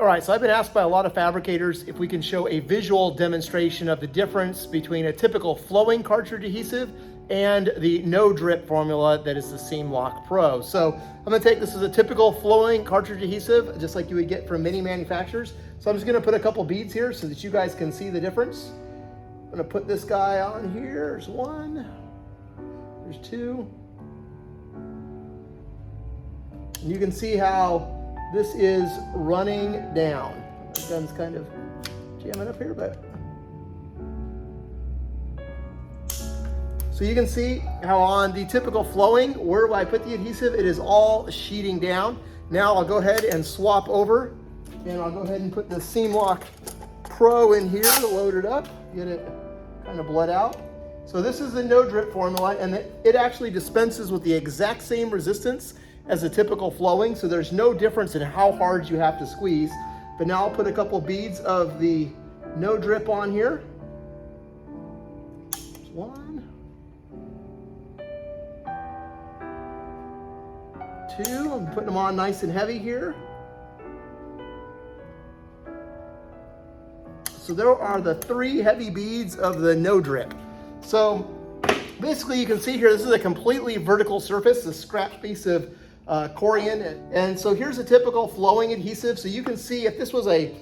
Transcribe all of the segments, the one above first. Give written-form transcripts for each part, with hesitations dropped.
All right, so I've been asked by a lot of fabricators if we can show a visual demonstration of the difference between a typical flowing cartridge adhesive and the no drip formula that is the Seam Lock Pro. So I'm gonna take this as a typical flowing cartridge adhesive, just like you would get from many manufacturers. So I'm just gonna put a couple beads here so that you guys can see the difference. I'm gonna put this guy on here. There's one, there's two. And you can see how this is running down. The gun's kind of jamming up here, but. So you can see how on the typical flowing, where I put the adhesive, it is all sheeting down. Now I'll go ahead and swap over, and I'll go ahead and put the Seam Lock Pro in here to load it up, get it kind of bled out. So this is the no drip formula, and it actually dispenses with the exact same resistance as a typical flowing, so there's no difference in how hard you have to squeeze. But now I'll put a couple beads of the no drip on here. One, two, I'm putting them on nice and heavy here. So there are the 3 heavy beads of the no drip. So basically you can see here, this is a completely vertical surface, a scrap piece of Corian. And so here's a typical flowing adhesive. So you can see if this was a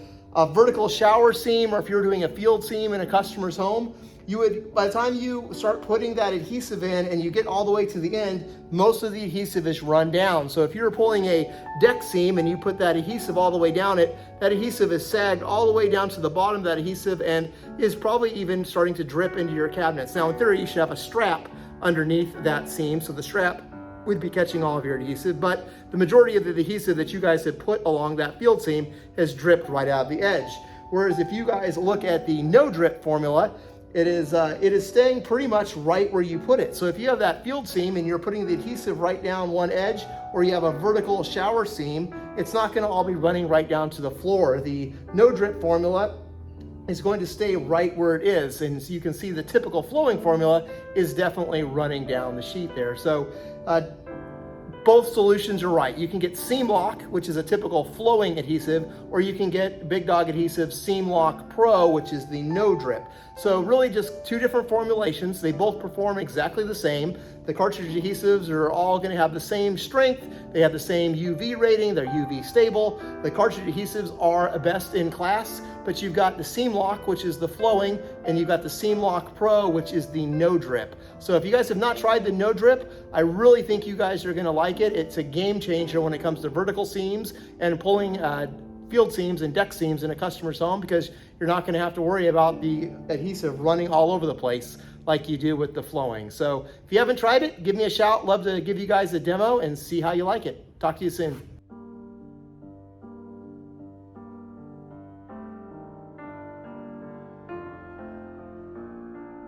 vertical shower seam, or if you're doing a field seam in a customer's home, you would, by the time you start putting that adhesive in and you get all the way to the end, most of the adhesive is run down. So if you're pulling a deck seam and you put that adhesive all the way down it, that adhesive is sagged all the way down to the bottom of that adhesive and is probably even starting to drip into your cabinets. Now in theory, you should have a strap underneath that seam, so the strap would be catching all of your adhesive, but the majority of the adhesive that you guys have put along that field seam has dripped right out of the edge. Whereas if you guys look at the no drip formula, it is staying pretty much right where you put it. So if you have that field seam and you're putting the adhesive right down one edge, or you have a vertical shower seam, it's not gonna all be running right down to the floor. The no drip formula is going to stay right where it is. And so you can see the typical flowing formula is definitely running down the sheet there. So both solutions are right. You can get Seam Lock, which is a typical flowing adhesive, or you can get Big Dog Adhesives Seam Lock Pro, which is the no drip. So really just 2 different formulations. They both perform exactly the same. The cartridge adhesives are all gonna have the same strength. They have the same UV rating, they're UV stable. The cartridge adhesives are best in class, but you've got the Seam Lock, which is the flowing, and you've got the Seam Lock Pro, which is the no drip. So if you guys have not tried the no drip, I really think you guys are gonna like it. It's a game changer when it comes to vertical seams and pulling field seams and deck seams in a customer's home, because you're not gonna have to worry about the adhesive running all over the place like you do with the flowing. So if you haven't tried it, give me a shout. Love to give you guys a demo and see how you like it. Talk to you soon.